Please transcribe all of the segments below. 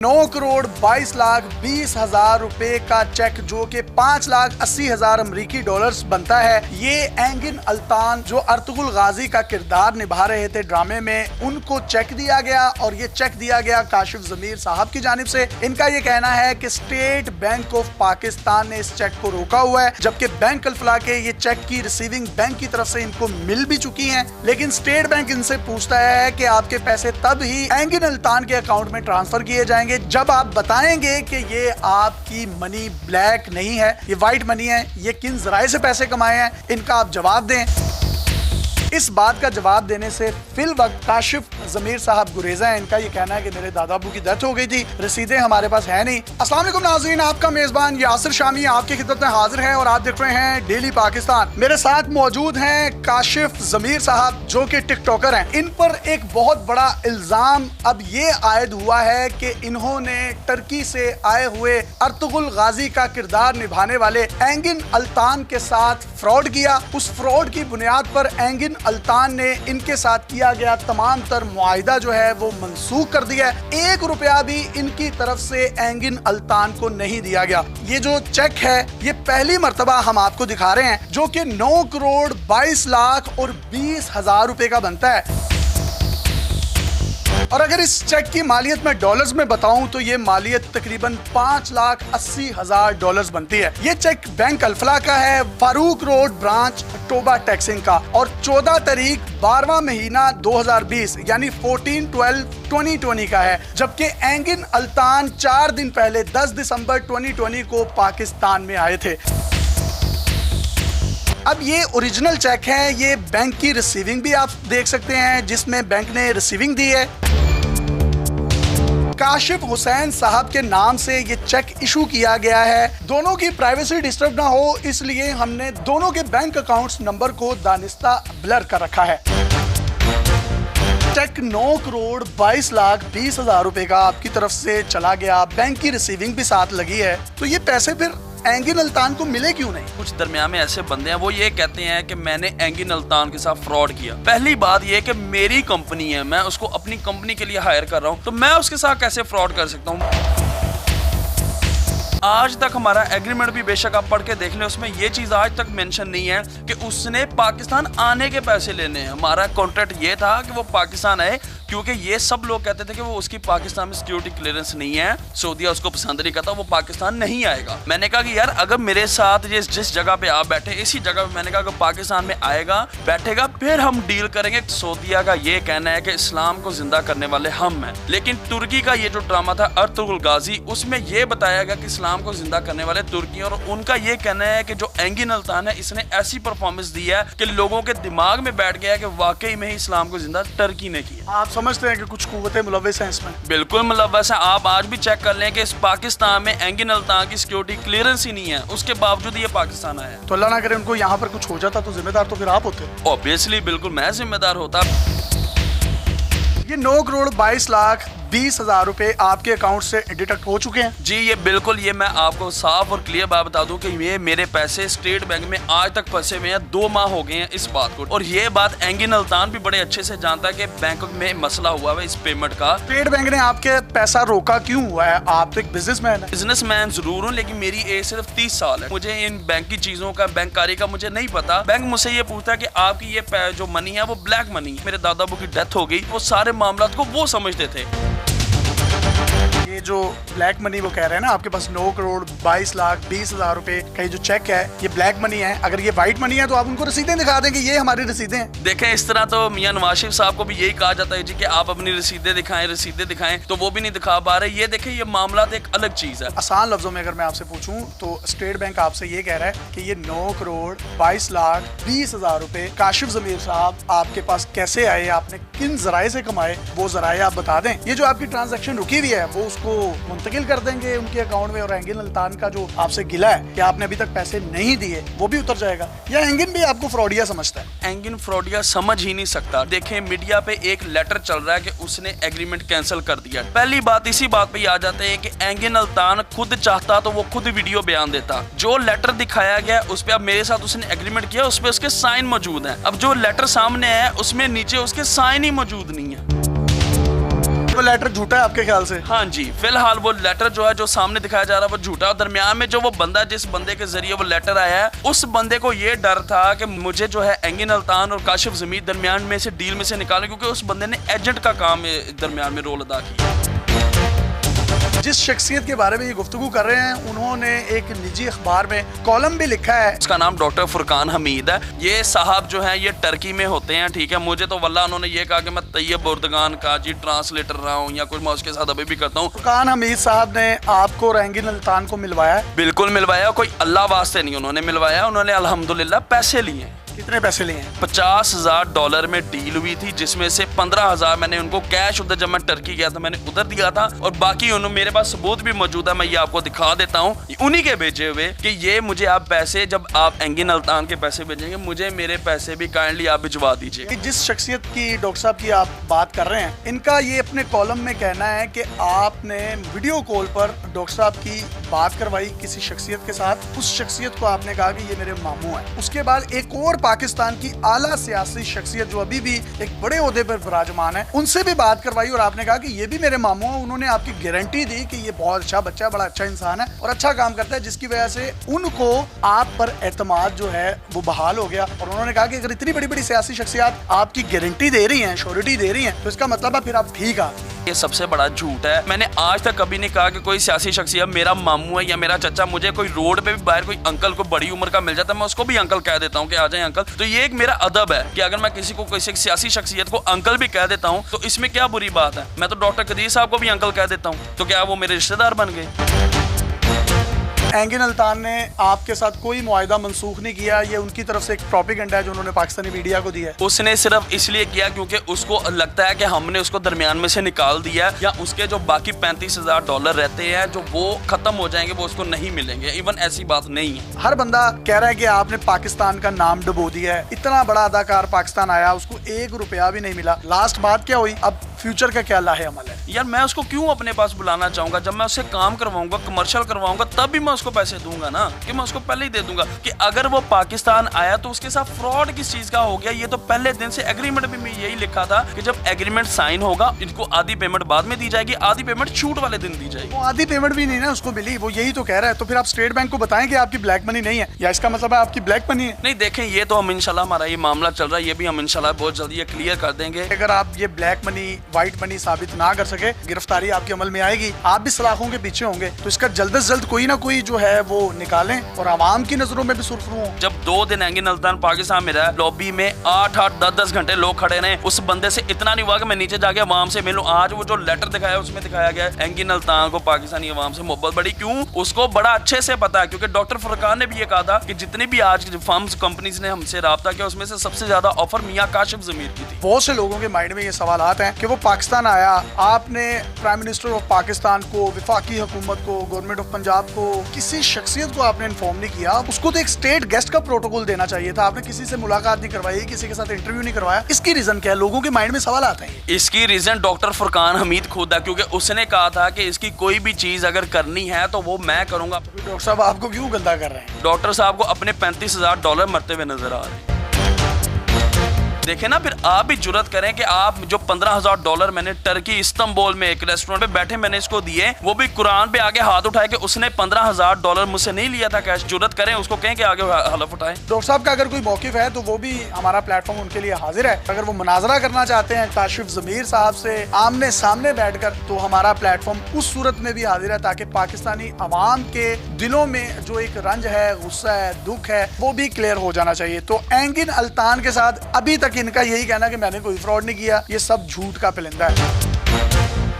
9,22,20,000 रुपए का चेक जो कि 5,80,000 अमरीकी डॉलर्स बनता है। ये एंगिन अल्तान जो अर्तुगरुल गाजी का किरदार निभा रहे थे ड्रामे में, उनको चेक दिया गया और ये चेक दिया गया काशिफ ज़मीर साहब की जानिब से। इनका ये कहना है कि स्टेट बैंक ऑफ पाकिस्तान ने इस चेक को रोका हुआ है, जबकि बैंक अल-फलाह के ये चेक की रिसीविंग बैंक की तरफ से इनको मिल भी चुकी है। लेकिन स्टेट बैंक इनसे पूछता है कि आपके पैसे तब ही एंगिन अल्तान के अकाउंट में ट्रांसफर किए जाएंगे जब आप बताएंगे कि ये आपकी मनी ब्लैक नहीं है, ये व्हाइट मनी है, ये किन जराए से पैसे कमाए हैं, इनका आप जवाब दें। इस बात का जवाब देने से फिल वक्त काशिफ ज़मीर साहब गुरेजा है। इनका ये कहना है कि मेरे दादा अबू की डेथ हो गई थी, रसीदें हमारे पास है नहीं। अस्सलाम वालेकुम नाज़रीन, आपका मेज़बान यासिर शामी आपकी खिदमत में हाजिर है और आप देख रहे हैं डेली पाकिस्तान। मेरे साथ मौजूद हैं काशिफ ज़मीर साहब जो कि टिकटॉकर हैं। इन पर एक बहुत बड़ा इल्ज़ाम अब ये आयद हुआ है कि इन्होंने टर्की से आए हुए अर्तुगरुल गाजी का किरदार निभाने वाले एंगिन अल्तान के साथ फ्रॉड किया। उस फ्रॉड की बुनियाद पर एंगिन अल्तान ने इनके साथ किया गया तमाम तर मुआहिदा जो है वो मनसूख कर दिया है। 1 रुपया भी इनकी तरफ से एंगिन अल्तान को नहीं दिया गया। ये जो चेक है ये पहली मर्तबा हम आपको दिखा रहे हैं जो कि 9,22,20,000 रुपए का बनता है। और अगर इस चेक की मालियत में डॉलर्स में बताऊं तो ये मालियत तकरीबन 5,80,000 बनती है। ये चेक बैंक अल-फलाह का है, फारूक रोड ब्रांच टोबा टैक्सिंग का, और 14 तारीख 12वां महीना 2020 यानी 14/12/2020 का है। जबकि एंगिन अल्तान 4 दिन पहले 10 दिसंबर 2020 को पाकिस्तान में आए थे। अब ये ओरिजिनल चेक है, ये बैंक की रिसीविंग भी आप देख सकते हैं जिसमें बैंक ने रिसीविंग दी है। काशिफ हुसैन साहब के नाम से ये चेक इशू किया गया है। दोनों की प्राइवेसी डिस्टर्ब ना हो इसलिए हमने दोनों के बैंक अकाउंट्स नंबर को दानिस्ता ब्लर कर रखा है। चेक 9,22,20,000 रुपए का आपकी तरफ से चला गया, बैंक की रिसीविंग भी साथ लगी है, तो ये पैसे फिर एंगिन अल्तान को मिले क्यों नहीं? कुछ दरमियान में ऐसे बंदे हैं वो ये कहते हैं कि मैंने एंगिन अल्तान के साथ फ्रॉड किया। पहली बात ये कि मेरी कंपनी है, मैं उसको अपनी कंपनी के लिए हायर कर रहा हूँ, तो मैं उसके साथ कैसे फ्रॉड कर सकता हूँ? आज तक हमारा एग्रीमेंट भी बेशक आप पढ़ के देख लें, उसमें ये चीज आज तक मेंशन नहीं है कि उसने पाकिस्तान आने के पैसे लेने हैं। हमारा कॉन्ट्रैक्ट ये था कि वो पाकिस्तान आए, क्योंकि ये सब लोग कहते थे कि वो उसकी पाकिस्तान में सिक्योरिटी क्लियरेंस नहीं है, सऊदीया उसको पसंद नहीं करता, वो पाकिस्तान नहीं आएगा। मैंने कहा कि यार अगर मेरे साथ ये जिस जगह पे आप बैठे इसी जगह पे, मैंने कहा अगर पाकिस्तान में आएगा बैठेगा फिर हम डील करेंगे। सऊदीया का ये कहना है कि इस्लाम को जिंदा करने वाले हम हैं, लेकिन तुर्की का ये जो ड्रामा था अर्तुगरुल गाजी, उसमें ये बताया गया कि इस्लाम को जिंदा करने वाले तुर्की, और उनका ये कहना है कि जो एंगिन अल्तान है इसने ऐसी परफॉर्मेंस दी है कि लोगों के दिमाग में बैठ गया है कि वाकई में ही इस्लाम को जिंदा टर्की ने किया। आप समझते हैं कि कुछ कुव्वतें मुलव्वस हैं इसमें? बिल्कुल मुलव्वस है। आप आज भी चेक कर लें कि इस पाकिस्तान में एंगिन अल्तान की सिक्योरिटी क्लियरेंस ही नहीं है, उसके बावजूद ये पाकिस्तान आया है। तो अल्लाह ना करे उनको यहाँ पर कुछ हो जाता तो जिम्मेदार तो फिर आप होते। ऑब्वियसली बिल्कुल मैं जिम्मेदार होता। ये 9,22,20,000 रुपए आपके अकाउंट से डिडक्ट हो चुके हैं? जी ये बिल्कुल, ये मैं आपको साफ और क्लियर बात बता दूं कि ये मेरे पैसे स्टेट बैंक में आज तक फंसे हुए हैं, 2 माह हो गए हैं इस बात को। और ये बात एंगिन अल्तान भी बड़े अच्छे से जानता है कि बैंक में मसला हुआ है इस पेमेंट का। स्टेट बैंक ने आपके पैसा रोका क्यों हुआ है? आप तो एक बिजनेसमैन है। बिजनेसमैन जरूर हूँ, लेकिन मेरी एज सिर्फ 30 साल है। मुझे इन बैंक की चीजों का, बैंककारी का मुझे नहीं पता। बैंक मुझसे ये पूछता है कि आपकी ये जो मनी है वो ब्लैक मनी है। मेरे दादा अबू की डेथ हो गई, वो सारे मामला को वो समझते थे। ये जो ब्लैक मनी वो कह रहे हैं ना, आपके पास 9,22,20,000 रुपए का ये जो चेक है ये ब्लैक मनी है। अगर ये व्हाइट मनी है तो आप उनको रसीदें दिखा देंगे, ये हमारी रसीदें हैं। देखें इस तरह तो मियां नवाज शरीफ साहब को भी यही कहा जाता है जी कि आप अपनी रसीदें दिखाएं, तो वो भी नहीं दिखा पा रहे। ये देखें ये मामला एक अलग चीज है। आसान लफ्जों में अगर मैं आपसे पूछूं तो स्टेट बैंक आपसे ये कह रहा है कि ये 9,22,20,000 रुपए काशिफ ज़मीर साहब आपके पास कैसे आए, आपने किन जराए से कमाए, वो जराए आप बता दें। ये जो आपकी ट्रांजैक्शन रुकी हुई है वो उसको मुंतकिल कर देंगे उनके अकाउंट में, और एंगिन अल्तान का जो आपसे गिला है कि आपने अभी तक पैसे नहीं दिए वो भी उतर जाएगा। या एंगिन भी आपको फ्रॉडिया समझता है? एंगिन फ्रॉडिया समझ ही नहीं सकता। देखें मीडिया पे एक लेटर चल रहा है कि उसने एग्रीमेंट कैंसिल कर दिया। पहली बात इसी बात पे आ जाते हैं कि एंगिन अल्तान खुद चाहता तो वो खुद वीडियो बयान देता। जो लेटर दिखाया गया उस पे अब मेरे साथ उसने एग्रीमेंट किया, उस पे उसके साइन मौजूद है। अब जो लेटर सामने है उसमें नीचे उसके साइन ही मौजूद नहीं है। वो लेटर झूठा है आपके ख्याल से? हाँ जी, फिलहाल वो लेटर जो है जो सामने दिखाया जा रहा है वो झूठा। और दरमियान में जो वो बंदा जिस बंदे के जरिए वो लेटर आया है, उस बंदे को ये डर था कि मुझे जो है एंगिन अल्तान और काशिफ ज़मीर दरमियान में से डील में से निकालें, क्योंकि उस बंदे ने एजेंट का काम दरमियान में रोल अदा किया। जिस शख्सियत के बारे में ये गुफ्तगू कर रहे हैं, उन्होंने एक निजी अखबार में कॉलम भी लिखा है। उसका नाम डॉक्टर फुरकान हमीद है। ये साहब जो हैं ये टर्की में होते हैं, ठीक है। मुझे तो वल्लाह उन्होंने ये कहा कि मैं तैयब उर्दगान का जी ट्रांसलेटर रहा हूँ या कुछ मैं उसके साथ अभी भी करता हूँ। फुरकान हमीद साहब ने आपको और एंगिन अल्तान को मिलवाया? बिल्कुल मिलवाया, कोई अल्लाह वास्ते नहीं उन्होंने मिलवाया, उन्होंने अल्हम्दुलिल्लाह पैसे लिए। कितने पैसे लिए हैं? $50,000 में डील हुई थी, जिसमें से 15,000 मैंने उनको कैश उधर जब मैं टर्की गया था मैंने उधर दिया था, और बाकी उन्होंने मेरे पास सबूत भी मौजूद है, मैं ये आपको दिखा देता हूँ, उन्हीं के भेजे हुए कि ये मुझे आप पैसे, जब आप एंगिन अल्तान के पैसे भेजेंगे मुझे मेरे पैसे भी काइंडली आप भिजवा दीजिए। जिस शख्सियत की डॉक्टर साहब की आप बात कर रहे हैं, इनका ये अपने कॉलम में कहना है कि आपने वीडियो कॉल पर डॉक्टर साहब की बात करवाई किसी शख्सियत के साथ, उस शख्सियत को आपने कहा कि ये मेरे मामू है। उसके बाद एक और पाकिस्तान की आला सियासी शख्सियत जो अभी भी एक बड़े ओहदे पर विराजमान है, उनसे भी बात करवाई और आपने कहा कि ये भी मेरे मामू है। उन्होंने आपकी गारंटी दी कि ये बहुत अच्छा बच्चा है, बड़ा अच्छा इंसान है और अच्छा काम करता है, जिसकी वजह से उनको आप पर एतमाद जो है वो बहाल हो गया। और उन्होंने कहा कि अगर इतनी बड़ी बड़ी सियासी शख्सियत आपकी गारंटी दे रही हैं, श्योरिटी दे रही हैं, तो इसका मतलब है फिर आप ठीक आदमी। ये सबसे बड़ा झूठ है। मैंने आज तक कभी नहीं कहा कि कोई सियासी शख्सियत मेरा मामू है या मेरा चाचा। मुझे कोई रोड पे भी बाहर कोई अंकल को बड़ी उम्र का मिल जाता है, मैं उसको भी अंकल कह देता हूँ कि आ जाए अंकल। तो ये एक मेरा अदब है कि अगर मैं किसी को किसी सियासी शख्सियत को अंकल भी कह देता हूँ तो इसमें क्या बुरी बात है। मैं तो डॉक्टर कदीर साहब को भी अंकल कह देता हूँ, तो क्या वो मेरे रिश्तेदार बन गए? एंगिन अल्तान ने आपके साथ कोई मुआहिदा मंसूख नहीं किया, ये उनकी तरफ से एक प्रोपेगेंडा है जो उन्होंने पाकिस्तानी मीडिया को दिया है। उसने सिर्फ इसलिए किया क्योंकि उसको लगता है कि हमने उसको दरमियान में से निकाल दिया, या उसके जो बाकी $35,000 रहते हैं जो वो खत्म हो जाएंगे, वो उसको नहीं मिलेंगे। इवन ऐसी बात नहीं है। हर बंदा कह रहा है कि आपने पाकिस्तान का नाम डुबो दिया है। इतना बड़ा अदाकार पाकिस्तान आया, उसको $1 भी नहीं मिला। लास्ट बात क्या हुई? अब फ्यूचर का क्या लाहे अमल है? यार मैं उसको क्यों अपने पास बुलाना चाहूंगा? जब मैं उससे काम करवाऊंगा, कमर्शियल करवाऊंगा, तब भी मैं उसको पैसे दूंगा ना, कि मैं उसको पहले ही दे दूंगा। कि अगर वो पाकिस्तान आया तो उसके साथ फ्रॉड किस चीज का हो गया? ये तो पहले दिन से एग्रीमेंट में यही लिखा था कि जब एग्रीमेंट साइन होगा इनको आधी पेमेंट बाद में दी जाएगी, आधी पेमेंट छूट वाले दिन दी जाएगी। वो आधी पेमेंट भी नहीं ना उसको मिली, वो यही तो कह रहा है। तो फिर आप स्टेट बैंक को बताएं कि आपकी ब्लैक मनी नहीं है, या इसका मतलब है आपकी ब्लैक मनी है? नहीं, देखें ये तो हम इंशाल्लाह, हमारा ये मामला चल रहा है, ये भी हम इंशाल्लाह बहुत जल्दी ये क्लियर कर देंगे। अगर आप ये ब्लैक मनी व्हाइट मनी साबित ना कर सके, गिरफ्तारी आपके अमल में आएगी, आप भी सलाखों के पीछे होंगे। तो इसका जल्द से जल्द कोई ना कोई जो है वो निकालें और आवाम की नजरों में भी सुर्खरू हो। जब 2 दिन एंगिन अल्तान पाकिस्तान में रहा, लॉबी में 8-8, 10-10 घंटे लोग खड़े रहे, उस बंदे से इतना नहीं हुआ कि मैं नीचे जाके अवाम से मिलूं। आज वो जो लेटर दिखाया उसमें दिखाया गया एंगिन अल्तान को पाकिस्तानी अवाम से मोहब्बत बड़ी। क्यों? उसको बड़ा अच्छे से पता है, क्योंकि डॉक्टर फुरकान ने भी ये कहा था कि जितनी भी आज फर्म्स कंपनीज ने हमसे राब्ता किया उसमें से सबसे ज्यादा ऑफर मियां काशिफ ज़मीर की थी। बहुत से लोगों के माइंड में ये सवाल हैं कि वो पाकिस्तान आया, आपने प्राइम मिनिस्टर ऑफ पाकिस्तान को, वफाकी हुकूमत को, गवर्नमेंट ऑफ पंजाब को, किसी शख्सियत को आपने इन्फॉर्म नहीं किया। उसको तो एक स्टेट गेस्ट का प्रोटोकॉल देना चाहिए था। आपने किसी से मुलाकात नहीं करवाई, किसी के साथ इंटरव्यू नहीं करवाया। इसकी रीजन क्या है? लोगों के माइंड में सवाल आता है। इसकी रीजन डॉक्टर फुरकान हमीद खुद है, क्योंकि उसने कहा था कि इसकी कोई भी चीज अगर करनी है तो वो मैं करूंगा। डॉक्टर साहब आपको क्यों गंदा कर रहे हैं? डॉक्टर साहब को अपने $35,000 मरते हुए नजर आ रहे हैं। देखे ना, फिर आप भी जुर्रत करें कि आप जो $15,000 मैंने टर्की इस्तांबुल में एक रेस्टोरेंट पे बैठे मैंने इसको दिए, वो भी कुरान पे आगे हाथ उठाए कि उसने $15,000 मुझसे नहीं लिया था कैश। जुर्रत करें, उसको कहें कि आगे हलफ उठाए। डॉक्टर साहब का अगर कोई मौकिफ है तो वो भी हमारा प्लेटफॉर्म उनके लिए हाजिर है। अगर वो मुनाजरा करना चाहते हैं काशिफ ज़मीर साहब से आमने सामने बैठकर, तो हमारा प्लेटफॉर्म उस सूरत में भी हाजिर है ताकि पाकिस्तानी अवाम के दिलों में जो एक रंज है, गुस्सा है, दुख है, वो भी क्लियर हो जाना चाहिए। तो एंगिन अल्तान के साथ अभी तक इनका यही कहना कि मैंने कोई फ्रॉड नहीं किया, ये सब झूठ का परिंदा है।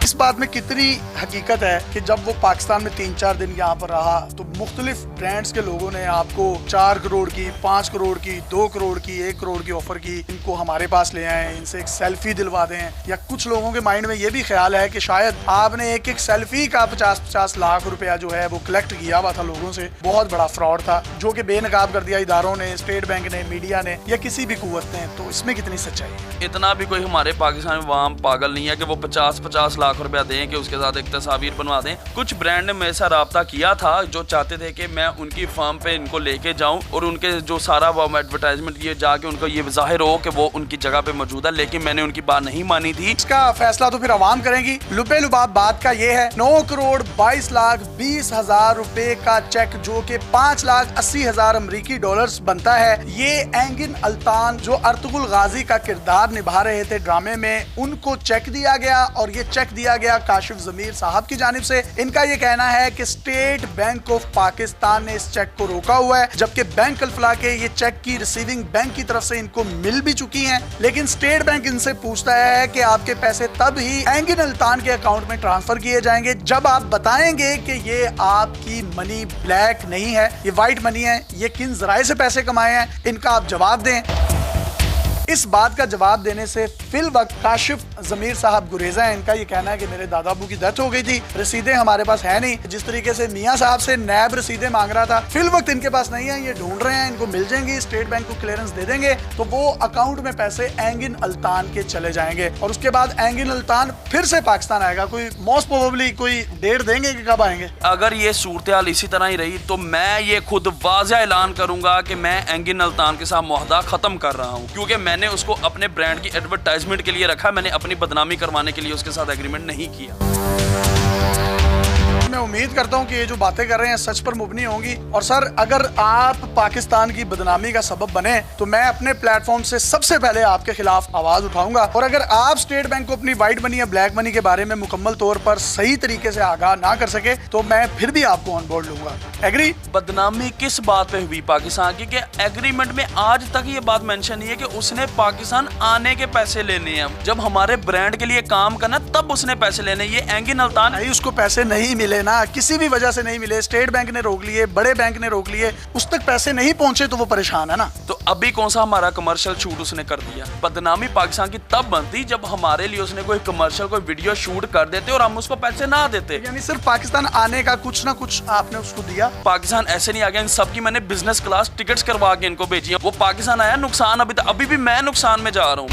इस बात में कितनी हकीकत है कि जब वो पाकिस्तान में 3-4 दिन यहाँ पर रहा तो मुख्तलिफ ब्रांड्स के लोगों ने आपको 4 करोड़ की, 5 करोड़ की, 2 करोड़ की, 1 करोड़ की ऑफर की, इनको हमारे पास ले आए, इनसे एक सेल्फी दिलवा दें। या कुछ लोगों के माइंड में ये भी ख्याल है कि शायद आपने एक सेल्फी का 50-50 लाख रुपया जो है वो कलेक्ट किया हुआ था लोगों से। बहुत बड़ा फ्रॉड था जो कि बेनकाब कर दिया इदारों ने, स्टेट बैंक ने, मीडिया ने या किसी भी कुव्वत ने। तो इसमें कितनी सच्चाई है? इतना भी कोई हमारे पाकिस्तान में आवाम पागल नहीं है कि वो 50-50 लाख लाख रुपया दें कि उसके साथ एक तस्वीर बनवा दें। कुछ ब्रांड ने मेरे साथ रब्ता किया था जो चाहते थे कि मैं उनकी फर्म पे इनको लेके जाऊं और उनके जो सारा एडवर्टाइजमेंट ये जाके उनको ये जाहिर हो कि वो उनकी जगह पे मौजूद है, लेकिन मैंने उनकी बात नहीं मानी थी। इसका फैसला तो फिर अवाम करेंगी। लुबे लुबाब बात का ये है, 9,22,20,000 रुपए का चेक जो कि 5,80,000 अमरीकी डॉलर्स बनता है, ये एंगिन अल्तान जो अर्तुगरुल गाजी का किरदार निभा रहे थे ड्रामे में, उनको चेक दिया गया और ये चेक दिया गया काशिफ ज़मीर साहब की जानिब से। इनका ये कहना है कि स्टेट बैंक ऑफ पाकिस्तान ने इस चेक को रोका हुआ है, जबकि बैंक अल-फलाह के ये चेक की रिसीविंग बैंक की तरफ से इनको मिल भी चुकी हैं, लेकिन स्टेट बैंक इनसे पूछता है कि आपके पैसे तब ही एंगिन अल्तान के अकाउंट में ट्रांसफर किए जाएंगे जब आप बताएंगे कि ये आपकी मनी ब्लैक नहीं है, ये व्हाइट मनी है, ये किन जराए से पैसे कमाए हैं, इनका आप जवाब दें। इस बात का जवाब देने से फिल वक्त काशिफ ज़मीर साहब गुरेजा है। इनका ये कहना है कि मेरे दादा अबू की डेथ हो गई थी, रसीदें हमारे पास है नहीं। जिस तरीके से मियाँ साहब से नैब रसीदें मांग रहा था, फिल वक्त इनके पास नहीं है, ये ढूंढ रहे हैं, इनको मिल जाएंगी, स्टेट बैंक को क्लियरेंस दे देंगे तो वो अकाउंट में पैसे एंगिन अल्तान के चले जाएंगे और उसके बाद एंगिन अल्तान फिर से पाकिस्तान आएगा। कोई मोस्ट प्रोबेबली कोई डेट देंगे कि कब आएंगे? अगर ये सूरत हाल इसी तरह ही रही तो मैं ये खुद वाज़ेह ऐलान करूंगा कि मैं एंगिन अल्तान के साथ मुआहदा खत्म कर रहा हूँ, क्योंकि मैंने उसको अपने ब्रांड की एडवर्टाइजमेंट के लिए रखा, मैंने अपनी बदनामी करवाने के लिए उसके साथ एग्रीमेंट नहीं किया। मैं उम्मीद करता हूं कि ये जो बातें कर रहे हैं सच पर मुबनी होंगी। और सर, अगर आप पाकिस्तान की बदनामी का सबब बने तो मैं अपने प्लेटफॉर्म से सबसे पहले आपके खिलाफ आवाज उठाऊंगा। और अगर आप स्टेट बैंक को अपनी व्हाइट मनी या ब्लैक मनी के बारे में मुकम्मल तौर पर सही तरीके से आगाह ना कर सके तो मैं फिर भी आपको ऑन बोर्ड लूंगा। एग्री? बदनामी किस बात पे हुई पाकिस्तान की? एग्रीमेंट में आज तक ये बात मेंशन नहीं है कि उसने पाकिस्तान आने के पैसे लेने हैं। जब हमारे ब्रांड के लिए काम करना तब उसने पैसे लेने। ये एंगिन अल्तान नहीं, उसको पैसे नहीं मिले ना, किसी भी वजह से नहीं मिले, स्टेट बैंक ने रोक लिए, बड़े बैंक ने रोक लिए, उस तक पैसे नहीं पहुंचे तो वो परेशान है ना। तो अभी कौन सा हमारा कमर्शियल शूट उसने कर दिया? बदनामी पाकिस्तान की तब बनती जब हमारे लिए उसने कोई कमर्शियल कोई वीडियो शूट कर देते और हम उसको पैसे ना देते। यानी सिर्फ पाकिस्तान आने का कुछ ना कुछ आपने उसको दिया? पाकिस्तान ऐसे नहीं आ गया, इन सबकी मैंने बिजनेस क्लास टिकट्स करवा के इनको भेजी है। वो पाकिस्तान आया नुकसान, अभी भी मैं नुकसान में जा रहा हूँ।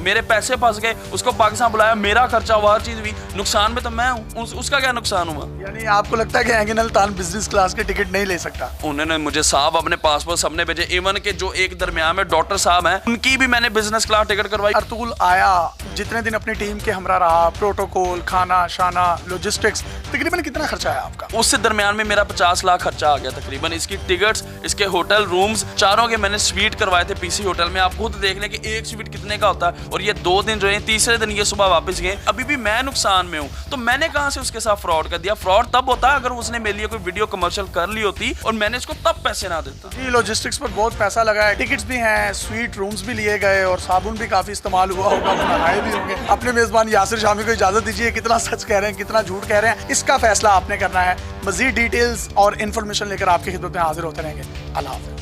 मेरे पैसे फंस गए, उसको पाकिस्तान बुलाया, मेरा खर्चा हुआ, हर चीज हुई, नुकसान में तो मैं हूँ। उसका क्या नुकसान हुआ? यानी आपको लगता है कि एंगिन अल्तान बिजनेस क्लास के टिकट नहीं ले सकता? उन्होंने मुझे साहब अपने पासपोर्ट सबने भेजे, इवन के जो एक दरमियान में डॉक्टर साहब हैं उनकी भी मैंने बिजनेस क्लास टिकट करवाई। अर्तुगरुल आया, जितने दिन अपनी टीम के हमरा रहा, प्रोटोकॉल, खाना शाना, लॉजिस्टिक्स, तकरीबन कितना खर्चा है आपका? उससे दरमियान में मेरा 50 लाख खर्चा आ गया तकरीबन। इसकी टिकट्स, इसके होटल रूम्स, चारों के मैंने स्वीट करवाए थे पीसी होटल में। आप खुद देख लें कि एक स्वीट कितने का होता है। और ये 2 दिन रहे, तीसरे दिन ये सुबह वापस गए, अभी भी मैं नुकसान में हूँ। तो मैंने कहां से उसके साथ फ्रॉड कर दिया? फ्रॉड तब होता अगर उसने मेरे लिए कोई वीडियो कमर्शियल कर ली होती और मैंने इसको तब पैसे ना देता। जी, लॉजिस्टिक्स पर बहुत पैसा लगा है, टिकट्स भी हैं, स्वीट रूम्स भी लिए गए और साबुन भी काफी इस्तेमाल हुआ होगा, नहाए भी होंगे। अपने मेजबान यासिर शामी को इजाजत दीजिए। कितना सच कह रहे हैं, कितना झूठ कह रहे हैं, इसका फैसला आपने करना है। मजीद डिटेल्स और इन्फॉर्मेशन लेकर आपकी खिदमत में हाजिर होते रहेंगे। अल्लाह हाफ़िज़।